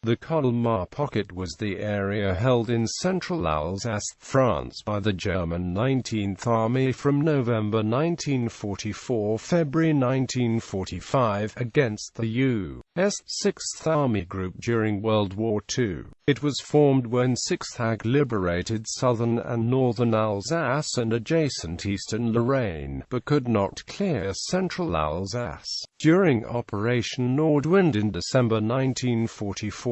The Colmar Pocket was the area held in central Alsace, France by the German 19th Army from November 1944–February 1945 against the U.S. 6th Army Group during World War II. It was formed when 6th AG liberated southern and northern Alsace and adjacent eastern Lorraine, but could not clear central Alsace. During Operation Nordwind in December 1944,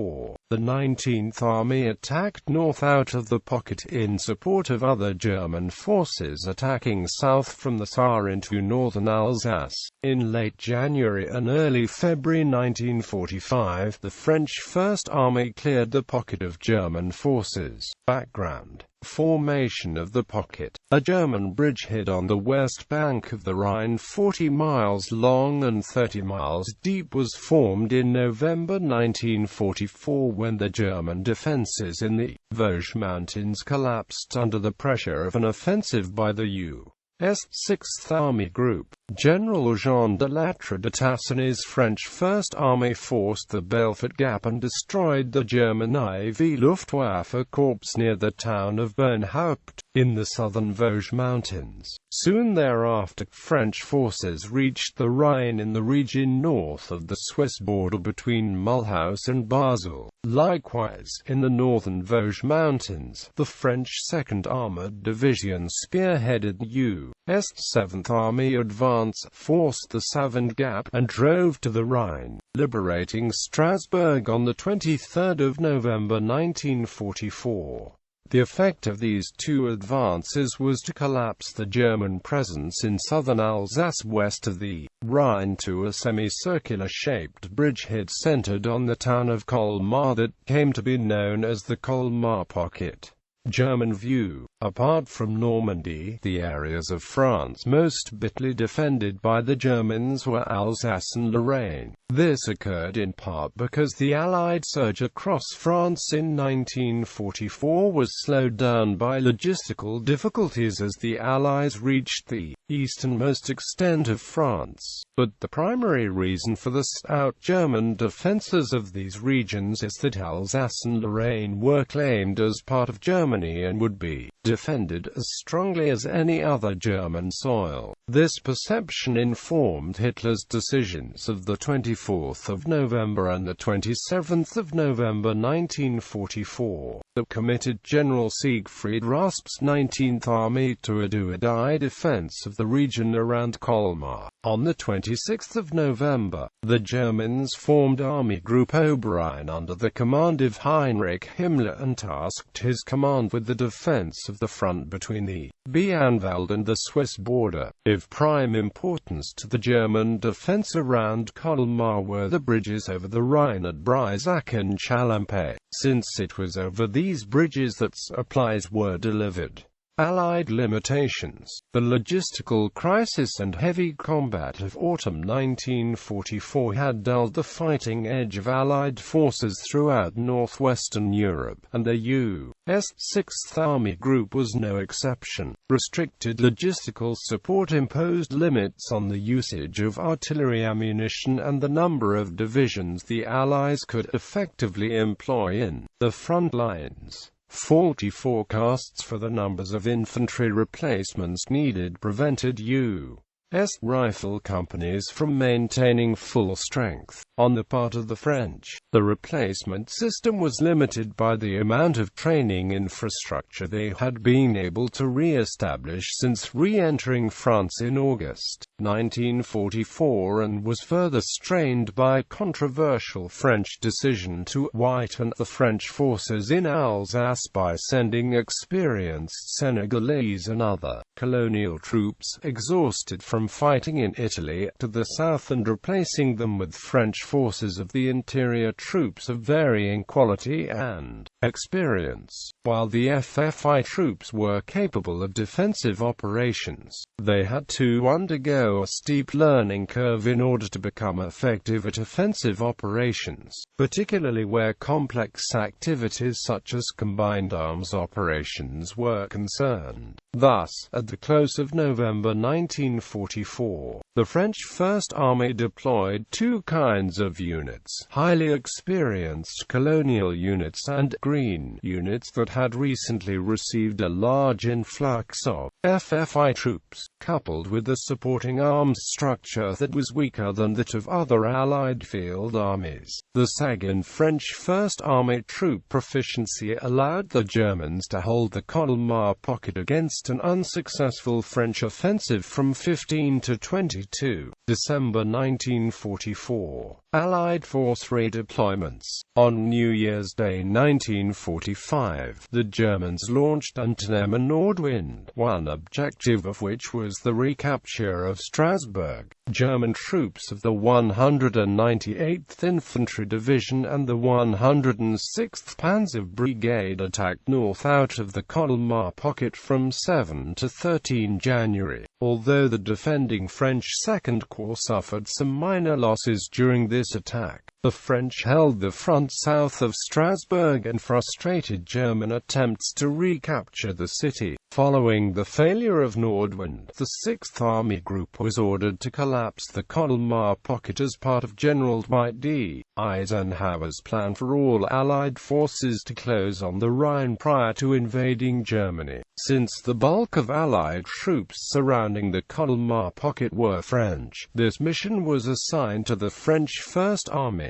the 19th Army attacked north out of the pocket in support of other German forces attacking south from the Saar into northern Alsace. In late January and early February 1945, the French First Army cleared the pocket of German forces. Background: formation of the pocket. A German bridgehead on the west bank of the Rhine 40 miles long and 30 miles deep was formed in November 1944 when the German defences in the Vosges Mountains collapsed under the pressure of an offensive by the U.S. 6th Army Group. General Jean de Lattre de Tassigny's French First Army forced the Belfort Gap and destroyed the German IV Luftwaffe Corps near the town of Bernhaupt, in the southern Vosges Mountains. Soon thereafter, French forces reached the Rhine in the region north of the Swiss border between Mulhouse and Basel. Likewise, in the northern Vosges Mountains, the French 2nd Armoured Division spearheaded the U.S. 7th Army advance, forced the Savand Gap, and drove to the Rhine, liberating Strasbourg on 23 November 1944. The effect of these two advances was to collapse the German presence in southern Alsace west of the Rhine to a semicircular-shaped bridgehead centered on the town of Colmar that came to be known as the Colmar Pocket. German view. Apart from Normandy, the areas of France most bitterly defended by the Germans were Alsace and Lorraine. This occurred in part because the Allied surge across France in 1944 was slowed down by logistical difficulties as the Allies reached the easternmost extent of France. But the primary reason for the stout German defences of these regions is that Alsace and Lorraine were claimed as part of Germany and would be defended as strongly as any other German soil. This perception informed Hitler's decisions of the 24th of November and the 27th of November 1944, that committed General Siegfried Rasp's 19th Army to a do-or-die defense of the region around Colmar. On the 26th of November, the Germans formed Army Group Oberrhein under the command of Heinrich Himmler and tasked his command with the defense of the front between the Bienenwald and the Swiss border. Of prime importance to the German defense around Colmar were the bridges over the Rhine at Breisach and Chalampé, since it was over these bridges that supplies were delivered. Allied limitations. The logistical crisis and heavy combat of autumn 1944 had dulled the fighting edge of Allied forces throughout northwestern Europe, and the U.S. 6th Army Group was no exception. Restricted logistical support imposed limits on the usage of artillery ammunition and the number of divisions the Allies could effectively employ in the front lines. Faulty forecasts for the numbers of infantry replacements needed prevented U.S. rifle companies from maintaining full strength. On the part of the French, the replacement system was limited by the amount of training infrastructure they had been able to re-establish since re-entering France in August 1944, and was further strained by a controversial French decision to whiten the French forces in Alsace by sending experienced Senegalese and other colonial troops exhausted from fighting in Italy to the south and replacing them with French forces of the interior troops of varying quality and experience. While the FFI troops were capable of defensive operations, they had to undergo a steep learning curve in order to become effective at offensive operations, particularly where complex activities such as combined arms operations were concerned. Thus, at the close of November 1944, the French First Army deployed two kinds of units: highly experienced colonial units and green units that had recently received a large influx of FFI troops, coupled with a supporting arms structure that was weaker than that of other Allied field armies. The sagging French First Army troop proficiency allowed the Germans to hold the Colmar Pocket against an unsuccessful French offensive from 15 to 22 December 1944. Allied force redeployments. On New Year's Day 1945, the Germans launched Untitled Nordwind, one objective of which was the recapture of Strasbourg. German troops of the 198th Infantry Division and the 106th Panzer Brigade attacked north out of the Colmar Pocket from 7 to 13 January. Although the defending French Second Corps suffered some minor losses during this attack, the French held the front south of Strasbourg and frustrated German attempts to recapture the city. Following the failure of Nordwind, the 6th Army Group was ordered to collapse the Colmar Pocket as part of General Dwight D. Eisenhower's plan for all Allied forces to close on the Rhine prior to invading Germany. Since the bulk of Allied troops surrounding the Colmar Pocket were French, this mission was assigned to the French First Army.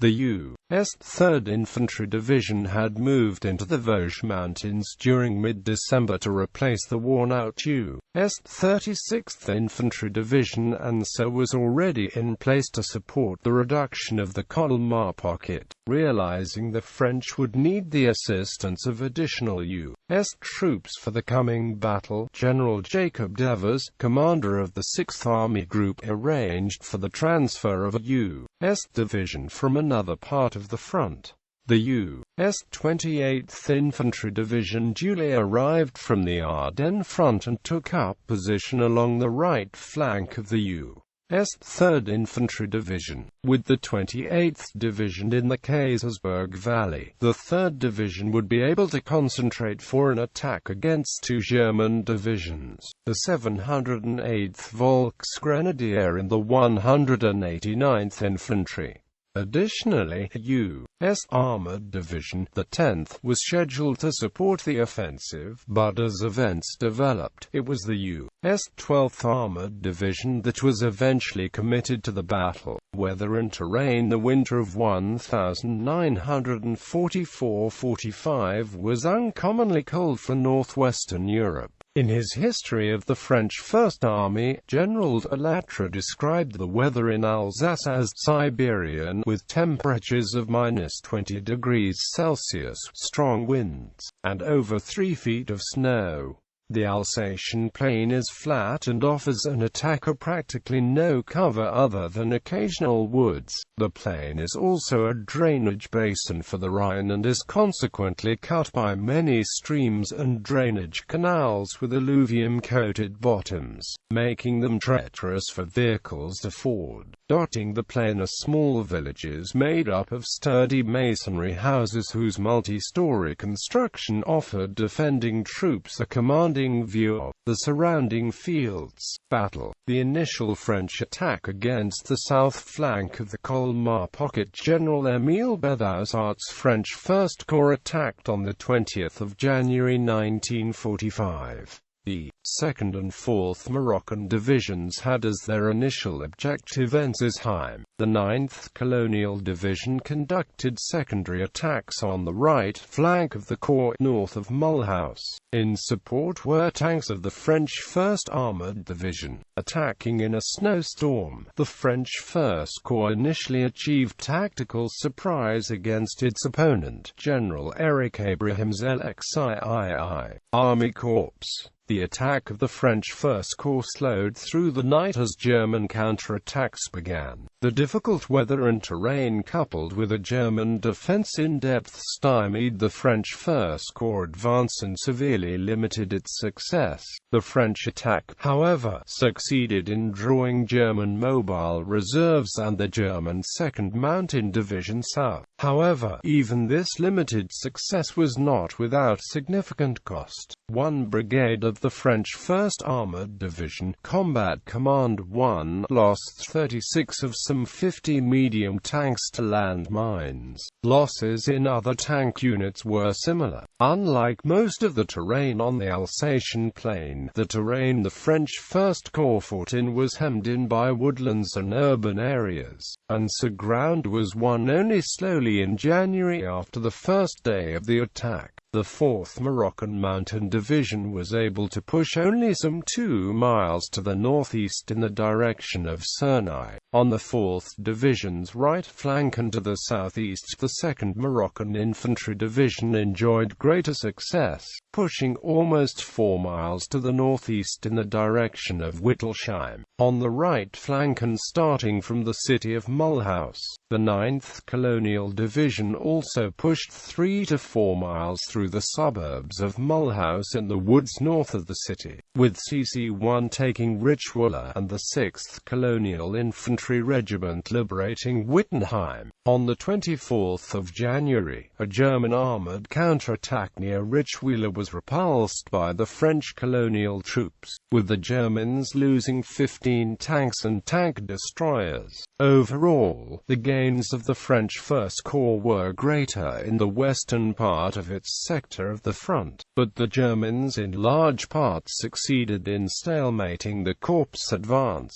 The U.S. 3rd Infantry Division had moved into the Vosges Mountains during mid-December to replace the worn-out U.S. 36th Infantry Division and so was already in place to support the reduction of the Colmar Pocket. Realizing the French would need the assistance of additional U.S. troops for the coming battle, General Jacob Devers, commander of the 6th Army Group, arranged for the transfer of a U.S. division from another part of the front. The U.S. 28th Infantry Division duly arrived from the Ardennes front and took up position along the right flank of the U.S. 3rd Infantry Division. With the 28th Division in the Kaisersberg Valley, the 3rd Division would be able to concentrate for an attack against two German divisions, the 708th Volksgrenadier and the 189th Infantry. Additionally, a U.S. Armored Division, the 10th, was scheduled to support the offensive, but as events developed, it was the U.S. 12th Armored Division that was eventually committed to the battle. Weather and terrain. The winter of 1944–45 was uncommonly cold for northwestern Europe. In his History of the French First Army, General de Lattre described the weather in Alsace as Siberian, with temperatures of -20 degrees Celsius, strong winds, and over 3 feet of snow. The Alsatian plain is flat and offers an attacker practically no cover other than occasional woods. The plain is also a drainage basin for the Rhine and is consequently cut by many streams and drainage canals with alluvium-coated bottoms, making them treacherous for vehicles to ford. Dotting the plain are small villages made up of sturdy masonry houses whose multi-story construction offered defending troops a commanding view of the surrounding fields. Battle. The initial French attack against the south flank of the Colmar Pocket. General Émile Bédouart's French First Corps attacked on the 20th of January 1945. The 2nd and 4th Moroccan Divisions had as their initial objective Jessheim. The 9th Colonial Division conducted secondary attacks on the right flank of the corps north of Mulhouse. In support were tanks of the French 1st Armored Division. Attacking in a snowstorm, the French First Corps initially achieved tactical surprise against its opponent, General Eric Abraham's LXIII Army Corps. The attack of the French First Corps slowed through the night as German counterattacks began. The difficult weather and terrain coupled with a German defense in depth stymied the French First Corps advance and severely limited its success. The French attack, however, succeeded in drawing German mobile reserves and the German 2nd Mountain Division south. However, even this limited success was not without significant cost. One brigade of the French 1st Armored Division, Combat Command 1, lost 36 of some 50 medium tanks to land mines. Losses in other tank units were similar. Unlike most of the terrain on the Alsatian plain, the terrain the French First Corps fought in was hemmed in by woodlands and urban areas, and so ground was won only slowly in January after the first day of the attack. The 4th Moroccan Mountain Division was able to push only some 2 miles to the northeast in the direction of Cernay. On the 4th Division's right flank and to the southeast, the 2nd Moroccan Infantry Division enjoyed greater success, pushing almost 4 miles to the northeast in the direction of Wittelsheim. On the right flank and starting from the city of Mulhouse, the 9th Colonial Division also pushed 3 to 4 miles through the suburbs of Mulhouse in the woods north of the city, with CC-1 taking Richwiller and the 6th Colonial Infantry Regiment liberating Wittenheim. On the 24th of January, a German armored counterattack near Richwiller was repulsed by the French colonial troops, with the Germans losing 15 tanks and tank destroyers. Overall, the gains of the French First Corps were greater in the western part of its sector of the front, but the Germans in large part succeeded in stalemating the Corps' advance.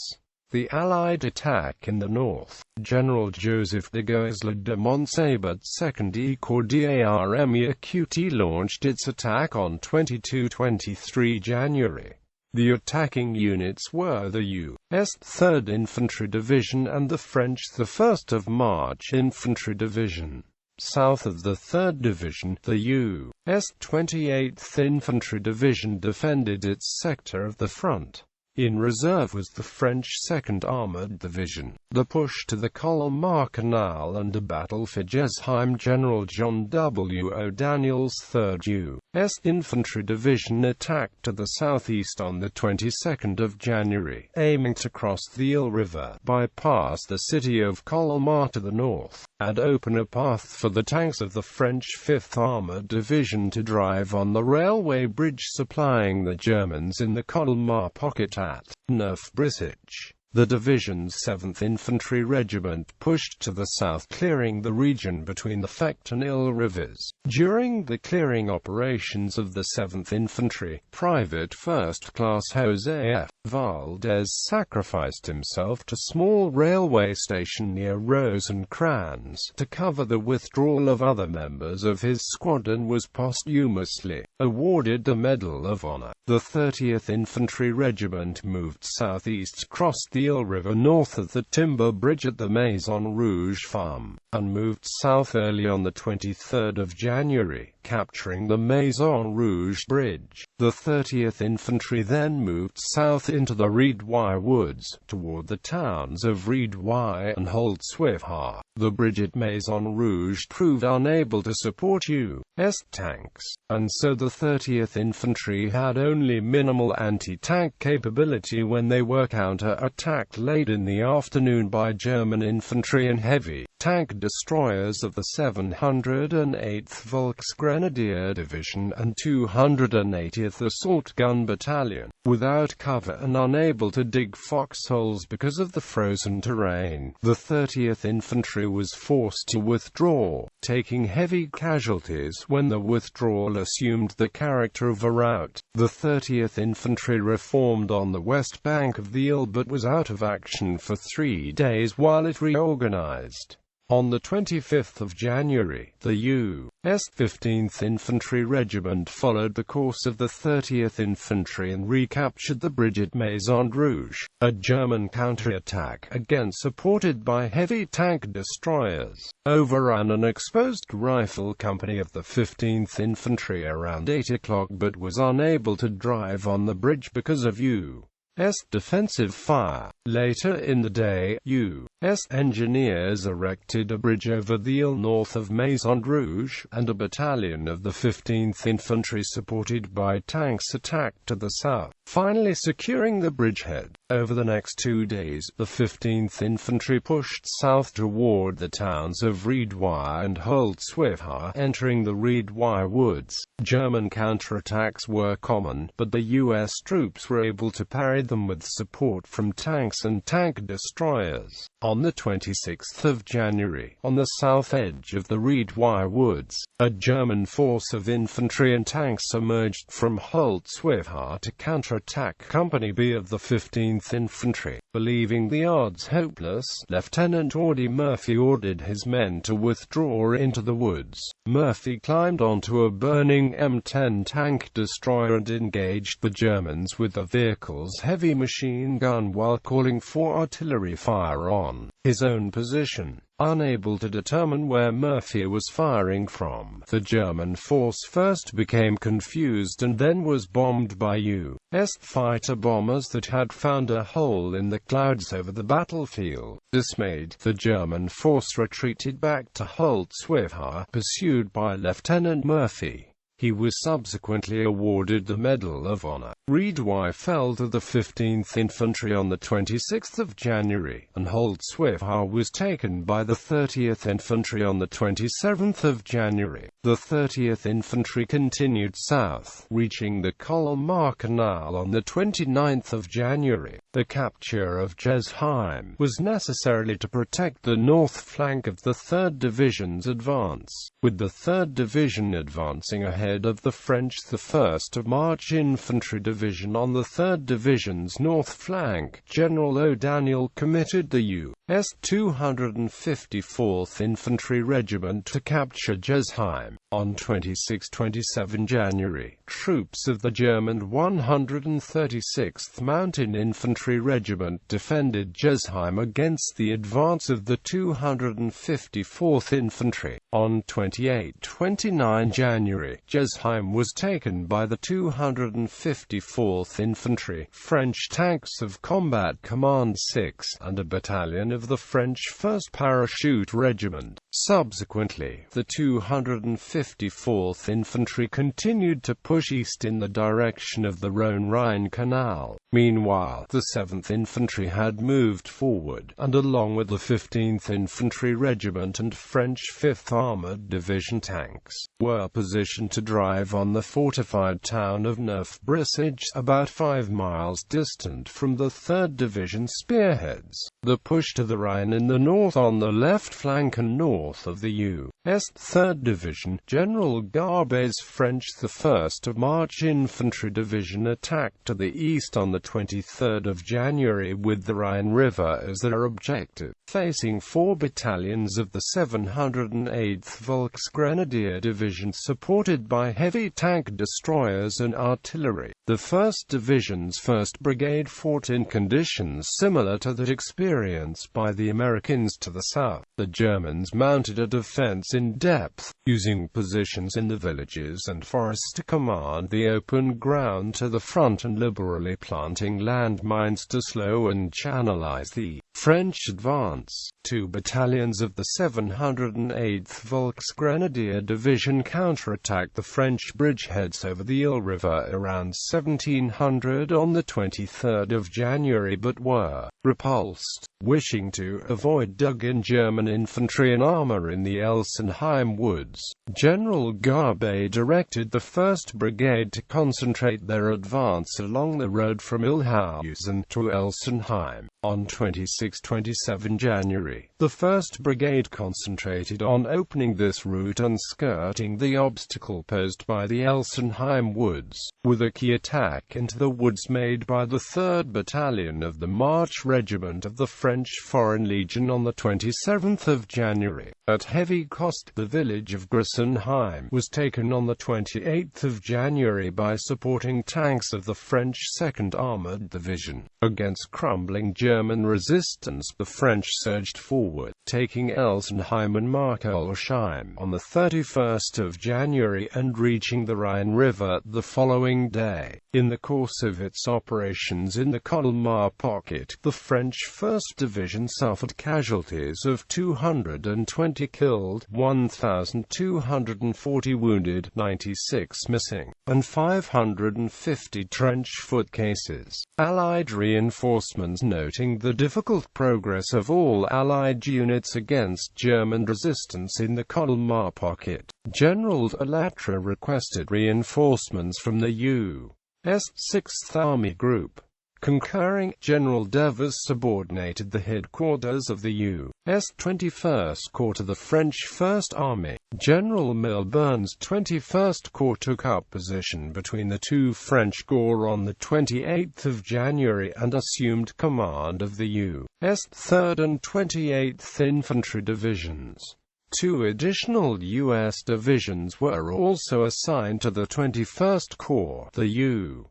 The Allied attack in the north, General Joseph de Goisler de Montsabert's 2nd Corps d'Armée QT launched its attack on 22-23 January. The attacking units were the U.S. 3rd Infantry Division and the French 1st of March Infantry Division. South of the 3rd Division, the U.S. 28th Infantry Division defended its sector of the front. In reserve was the French 2nd Armored Division. The push to the Colmar Canal and a battle for Jessheim, General John W. O'Daniel's 3rd U.S. Infantry Division attacked to the southeast on the 22nd of January, aiming to cross the Ill River, bypass the city of Colmar to the north, and open a path for the tanks of the French 5th Armored Division to drive on the railway bridge supplying the Germans in the Colmar Pocket at Neuf-Brisach. The division's 7th Infantry Regiment pushed to the south, clearing the region between the Fecht and Ill rivers. During the clearing operations of the 7th Infantry, Private First Class Jose F. Valdez sacrificed himself to small railway station near Rosencrantz to cover the withdrawal of other members of his squadron, was posthumously awarded the Medal of Honor. The 30th Infantry Regiment moved southeast, crossed the Ill River north of the timber bridge at the Maison Rouge Farm, and moved south early on the 23rd of January, capturing the Maison Rouge Bridge. The 30th Infantry then moved south into the Riedweiler Woods, toward the towns of Riedweiler and Holtzwihr. The bridge at Maison Rouge proved unable to support U.S. tanks, and so the 30th Infantry had only minimal anti-tank capability when they were counter-attacked late in the afternoon by German infantry and heavy tank destroyers of the 708th Volksgrenadier Division and 280th Assault Gun Battalion. Without cover and unable to dig foxholes because of the frozen terrain, the 30th Infantry was forced to withdraw, taking heavy casualties when the withdrawal assumed the character of a rout. The 30th Infantry reformed on the west bank of the Ill but was out of action for 3 days while it reorganized. On the 25th of January, the U.S. 15th Infantry Regiment followed the course of the 30th Infantry and recaptured the bridge at Maison Rouge. A German counterattack, again supported by heavy tank destroyers, overran an exposed rifle company of the 15th Infantry around 8 o'clock but was unable to drive on the bridge because of U.S. defensive fire. Later in the day, U.S. engineers erected a bridge over the Ile north of Maison Rouge, and a battalion of the 15th Infantry supported by tanks attacked to the south, finally securing the bridgehead. Over the next 2 days, the 15th Infantry pushed south toward the towns of Riedweiler and Holzwihr, entering the Riedweiler woods. German counterattacks were common, but the U.S. troops were able to parry them with support from tanks and tank destroyers. On the 26th of January, on the south edge of the Riedweiler woods, a German force of infantry and tanks emerged from Holzwihr to counterattack Company B of the 15th Infantry. Believing the odds hopeless, Lieutenant Audie Murphy ordered his men to withdraw into the woods. Murphy climbed onto a burning M10 tank destroyer and engaged the Germans with the vehicle's heavy machine gun while calling for artillery fire on his own position. Unable to determine where Murphy was firing from, the German force first became confused and then was bombed by U.S. fighter bombers that had found a hole in the clouds over the battlefield. Dismayed, the German force retreated back to Holzwihr, pursued by Lieutenant Murphy. He was subsequently awarded the Medal of Honor. Riedweiler fell to the 15th Infantry on the 26th of January, and Holzwihr was taken by the 30th Infantry on the 27th of January. The 30th Infantry continued south, reaching the Colmar Canal on the 29th of January. The capture of Jessheim was necessary to protect the north flank of the 3rd Division's advance, with the 3rd Division advancing ahead of the French 1st of March Infantry Division on the 3rd Division's north flank. General O'Daniel committed the U.S. 254th Infantry Regiment to capture Jessheim. On 26-27 January, troops of the German 136th Mountain Infantry Regiment defended Jessheim against the advance of the 254th Infantry. On 28-29 January, Jessheim was taken by the 254th Infantry, French tanks of Combat Command 6, and a battalion of the French 1st Parachute Regiment. Subsequently, the 254th Infantry continued to push east in the direction of the Rhone-Rhine Canal. Meanwhile, the 7th Infantry had moved forward, and along with the 15th Infantry Regiment and French 5th Armored Division tanks, were positioned to drive on the fortified town of Neuf-Brisach, about 5 miles distant from the 3rd Division spearheads. The push to the Rhine in the north on the left flank and north of the U.S. 3rd Division, General Garbe's French 1st of March Infantry Division attacked to the east on the 23rd of January with the Rhine River as their objective. Facing 4 battalions of the 708th Volksgrenadier Division supported by heavy tank destroyers and artillery, the 1st Division's 1st Brigade fought in conditions similar to that experienced by the Americans to the south. The Germans mounted a defense in depth, using positions in the villages and forests to command the open ground to the front and liberally planting landmines to slow and channelize the French advance. 2 battalions of the 708th Volksgrenadier Division counterattacked the French bridgeheads over the Ile River around 1700 on the 23rd of January but were repulsed. Wishing to avoid dug-in German infantry and armor in the Elsenheim woods, General Garbe directed the 1st Brigade to concentrate their advance along the road from Ilhausen to Elsenheim. On 26-27 January, the 1st Brigade concentrated on opening this route and skirting the obstacle posed by the Elsenheim woods, with a key attack into the woods made by the 3rd Battalion of the March Regiment of the French French Foreign Legion on the 27th of January. At heavy cost, the village of Jessheim was taken on the 28th of January by supporting tanks of the French 2nd Armored Division. Against crumbling German resistance, the French surged forward, taking Alsace and Jessheim on the 31st of January and reaching the Rhine River the following day. In the course of its operations in the Colmar Pocket, the French 1st Division suffered casualties of 220 killed, 1,240 wounded, 96 missing, and 550 trench foot cases. Allied reinforcements, noting the difficult progress of all Allied units against German resistance in the Colmar Pocket, General Alatre requested reinforcements from the U.S.6th Army Group. Concurring, General Devers subordinated the headquarters of the U.S. 21st Corps to the French 1st Army. General Milburn's 21st Corps took up position between the two French corps on the 28th of January and assumed command of the U.S. 3rd and 28th Infantry Divisions. Two additional U.S. divisions were also assigned to the 21st Corps, the U.S.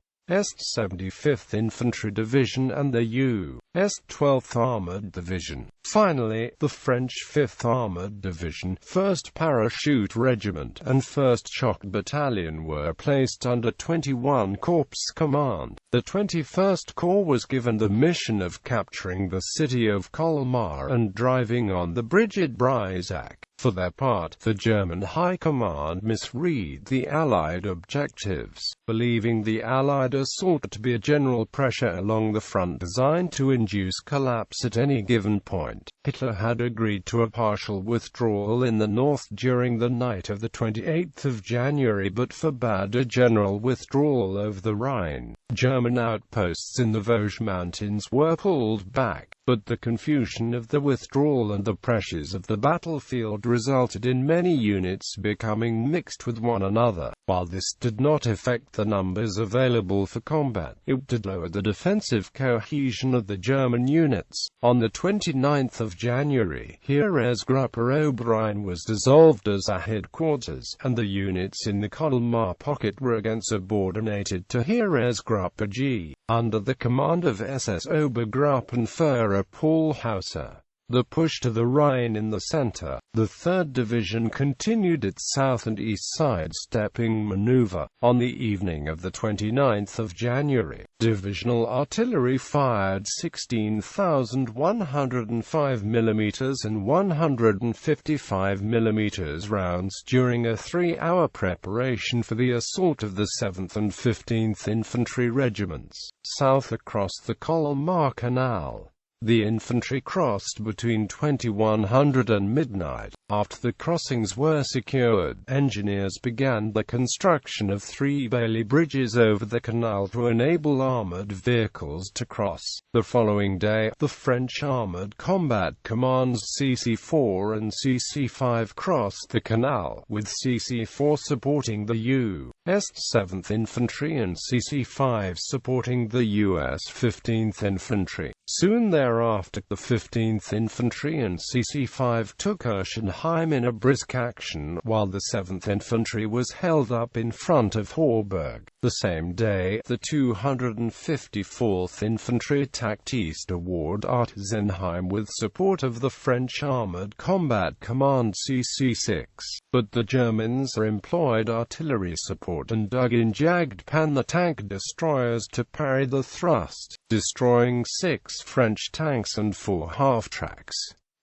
75th Infantry Division and the U.S. 12th Armored Division. Finally, the French 5th Armored Division, 1st Parachute Regiment, and 1st Shock Battalion were placed under 21 Corps command. The 21st Corps was given the mission of capturing the city of Colmar and driving on the bridge at Breisach. For their part, the German High Command misread the Allied objectives, believing the Allied assault to be a general pressure along the front designed to induce collapse at any given point. Hitler had agreed to a partial withdrawal in the north during the night of the 28th of January but forbade a general withdrawal over the Rhine. German outposts in the Vosges Mountains were pulled back, but the confusion of the withdrawal and the pressures of the battlefield resulted in many units becoming mixed with one another. While this did not affect the numbers available for combat, it did lower the defensive cohesion of the German units. On the 29th of January, Heeresgruppe Oberrhein was dissolved as a headquarters, and the units in the Colmar Pocket were again subordinated to Heeresgruppe G, under the command of SS Obergruppenführer Paul Hauser. The push to the Rhine in the center, the 3rd Division continued its south and east side-stepping maneuver. On the evening of the 29th of January, divisional artillery fired 16,105 mm and 155 mm rounds during a 3-hour preparation for the assault of the 7th and 15th Infantry Regiments, south across the Colmar Canal. The infantry crossed between 2100 and midnight. After the crossings were secured, engineers began the construction of 3 Bailey bridges over the canal to enable armored vehicles to cross. The following day, the French Armored Combat Commands CC4 and CC5 crossed the canal, with CC4 supporting the U.S. 7th Infantry and CC5 supporting the U.S. 15th Infantry. Soon thereafter, the 15th Infantry and CC5 took Jessheim in a brisk action, while the 7th Infantry was held up in front of Horberg. The same day, the 254th Infantry attacked east toward Artzenheim with support of the French Armored Combat Command CC6, but the Germans employed artillery support and dug in Jagdpanzer tank destroyers to parry the thrust, destroying 6 French tanks and 4 half-tracks.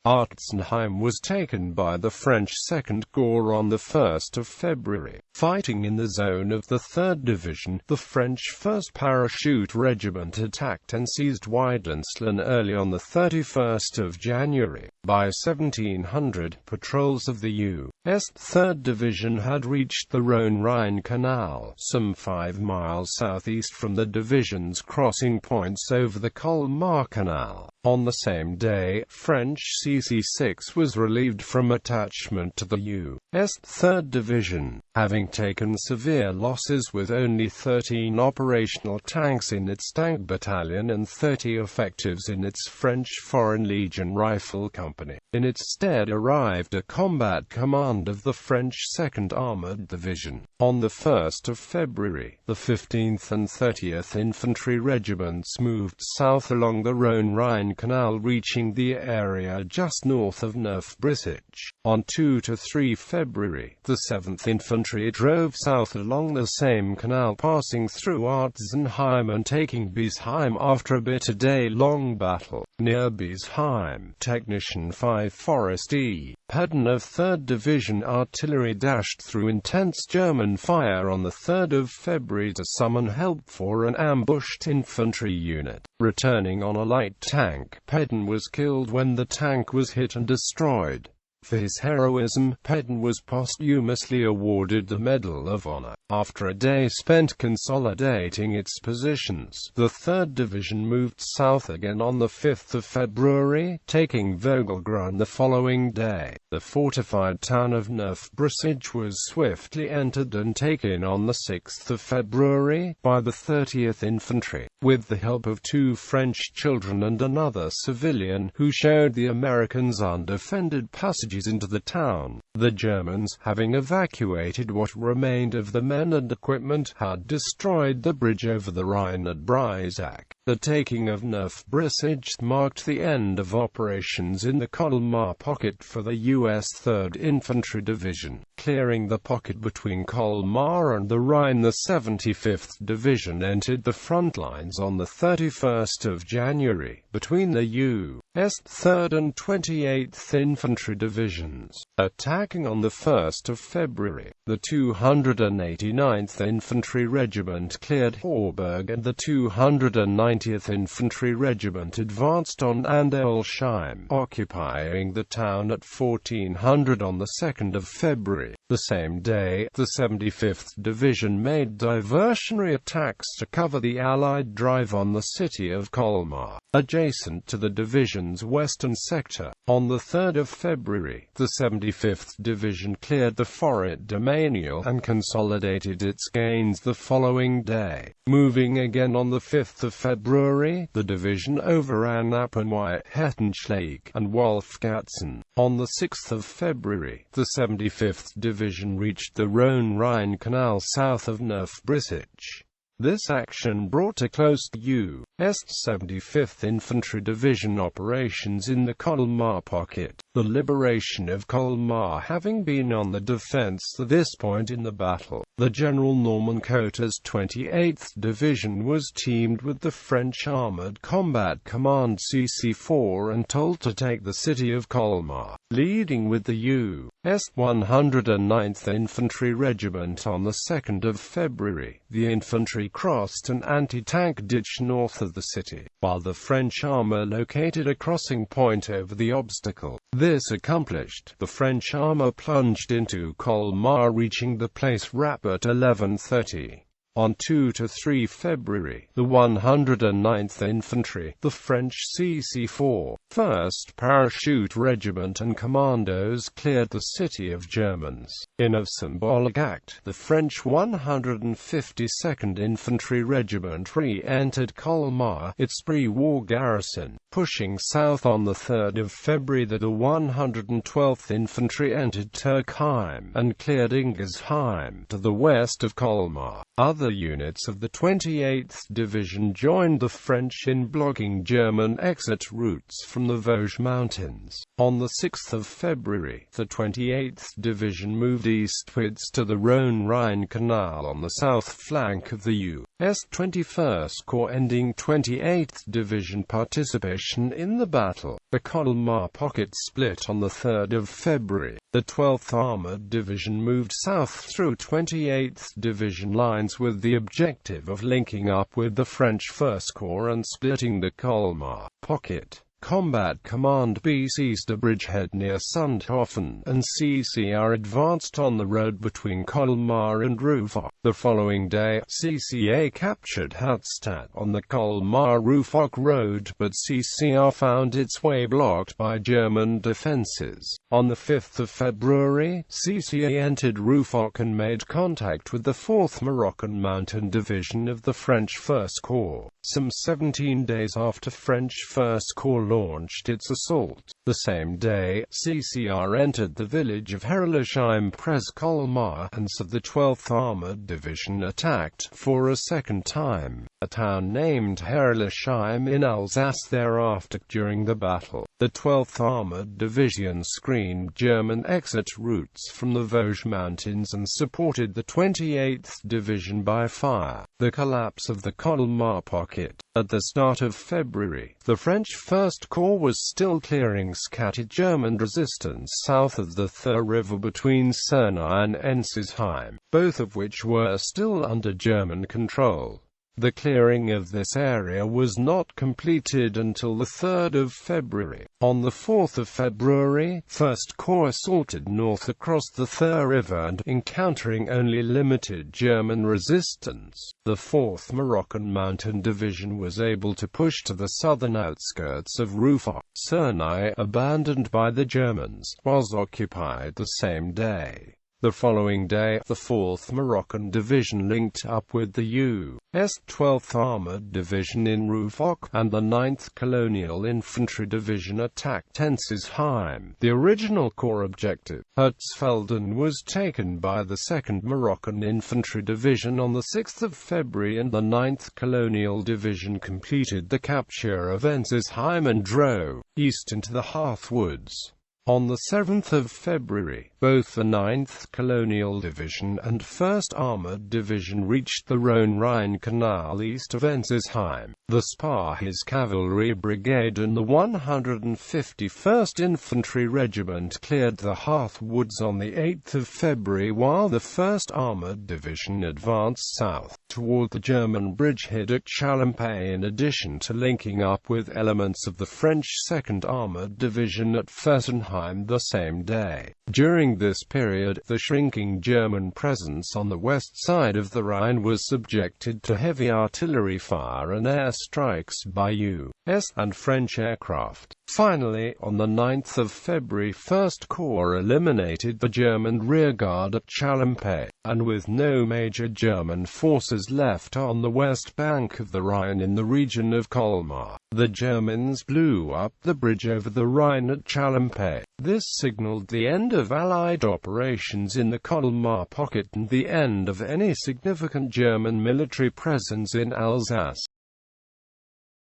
Artzenheim was taken by the French 2nd Corps on the 1st of February. Fighting in the zone of the 3rd Division, the French 1st Parachute Regiment attacked and seized Weidenslen early on the 31st of January. By 1700, patrols of the U.S. 3rd Division had reached the Rhone-Rhine Canal, some 5 miles southeast from the division's crossing points over the Colmar Canal. On the same day, French C CC6 was relieved from attachment to the U.S. 3rd Division, having taken severe losses with only 13 operational tanks in its tank battalion and 30 effectives in its French Foreign Legion Rifle Company. In its stead arrived a combat command of the French 2nd Armored Division. On the 1st of February, the 15th and 30th Infantry Regiments moved south along the Rhone-Rhine Canal, reaching the area just north of Neuf-Brisach. On 2 to 3 February, the 7th Infantry drove south along the same canal, passing through Artzenheim and taking Biesheim after a bitter day-long battle. Near Biesheim, Technician 5 Forest E. Pedden of 3rd Division Artillery dashed through intense German fire on the 3rd of February to summon help for an ambushed infantry unit. Returning on a light tank, Pedden was killed when the tank was hit and destroyed. For his heroism, Pedden was posthumously awarded the Medal of Honor. After a day spent consolidating its positions, the 3rd Division moved south again on the 5th of February, taking Vogelgrund the following day. The fortified town of Neuf-Brisach was swiftly entered and taken on the 6th of February by the 30th Infantry, with the help of 2 French children and another civilian, who showed the Americans undefended passages into the town. The Germans, having evacuated what remained of the men and equipment, had destroyed the bridge over the Rhine at Breisach. The taking of Neuf-Brisach marked the end of operations in the Colmar Pocket for the U.S. 3rd Infantry Division. Clearing the pocket between Colmar and the Rhine, the 75th Division entered the front lines on the 31st of January, between the U.S. 3rd and 28th Infantry Divisions. Attacking on the 1st of February, the 289th Infantry Regiment cleared Horburg and the 290th Infantry Regiment advanced on Jessheim, occupying the town at 1400 on the 2nd of February. The same day, the 75th Division made diversionary attacks to cover the Allied drive on the city of Colmar, adjacent to the division's western sector. On the 3rd of February, the 75th Division cleared the Forêt de Manuel and consolidated its gains the following day. Moving again on the 5th of February, the division overran Appenweier, Hettenschlag, and Wolfgatzen. On the 6th of February, the 75th Division reached the Rhone-Rhine Canal south of Neuf-Brisach. This action brought to close the U.S. 75th Infantry Division operations in the Colmar Pocket, the liberation of Colmar having been on the defense at this point in the battle. The General Normancote's 28th Division was teamed with the French Armored Combat Command CC4 and told to take the city of Colmar. Leading with the U.S. 109th Infantry Regiment on the 2nd of February, the infantry crossed an anti-tank ditch north of the city, while the French armor located a crossing point over the obstacle. This accomplished, the French armor plunged into Colmar, reaching the place Rapp at 11:30. On 2 to 3 February, the 109th Infantry, the French CC4, 1st Parachute Regiment and Commandos cleared the city of Germans. In a symbolic act, the French 152nd Infantry Regiment re-entered Colmar, its pre-war garrison. Pushing south on the 3rd of February, the 112th Infantry entered Turkheim and cleared Ingersheim to the west of Colmar. Other units of the 28th Division joined the French in blocking German exit routes from the Vosges Mountains. On the 6th of February, the 28th Division moved eastwards to the Rhone-Rhine Canal on the south flank of the U.S. 21st Corps, ending 28th Division participation in the battle. The Colmar Pocket split on the 3rd of February. The 12th Armored Division moved south through 28th Division lines with the objective of linking up with the French 1st Corps and splitting the Colmar Pocket. Combat Command B seized a bridgehead near Sonthofen, and CCR advanced on the road between Colmar and Rufok. The following day, CCA captured Hattstadt on the Colmar-Rufok road, but CCR found its way blocked by German defences. On the 5th of February, CCA entered Rufok and made contact with the 4th Moroccan Mountain Division of the French First Corps. Some 17 days after French First Corps launched its assault, the same day, CCR entered the village of Jessheim pres Colmar, and so the 12th Armored Division attacked, for a second time, a town named Jessheim in Alsace. Thereafter, during the battle, the 12th Armored Division screened German exit routes from the Vosges Mountains and supported the 28th Division by fire. The collapse of the Colmar Pocket. At the start of February, the French First Corps was still clearing scattered German resistance south of the Thur River between Saar and Ensisheim, both of which were still under German control. The clearing of this area was not completed until the 3rd of February. On the 4th of February, 1st Corps assaulted north across the Thur River and, encountering only limited German resistance, the 4th Moroccan Mountain Division was able to push to the southern outskirts of Rufok. Saar, abandoned by the Germans, was occupied the same day. The following day, the 4th Moroccan Division linked up with the U.S. 12th Armored Division in Rufok, and the 9th Colonial Infantry Division attacked Ensisheim. The original corps objective, Hertzfelden, was taken by the 2nd Moroccan Infantry Division on the 6th of February, and the 9th Colonial Division completed the capture of Ensisheim and drove east into the Heath Woods. On the 7th of February, both the 9th Colonial Division and 1st Armored Division reached the Rhone-Rhine Canal east of Ensisheim. The Spahis Cavalry Brigade and the 151st Infantry Regiment cleared the Heath Woods on the 8th of February, while the 1st Armored Division advanced south, toward the German bridgehead at Chalampé, in addition to linking up with elements of the French 2nd Armored Division at Fessenheim the same day. During this period, the shrinking German presence on the west side of the Rhine was subjected to heavy artillery fire and air strikes by U.S. and French aircraft. Finally, on the 9th of February, 1st Corps eliminated the German rearguard at Chalampé, and with no major German forces left on the west bank of the Rhine in the region of Colmar, the Germans blew up the bridge over the Rhine at Chalampé. This signaled the end of Allied operations in the Colmar Pocket and the end of any significant German military presence in Alsace.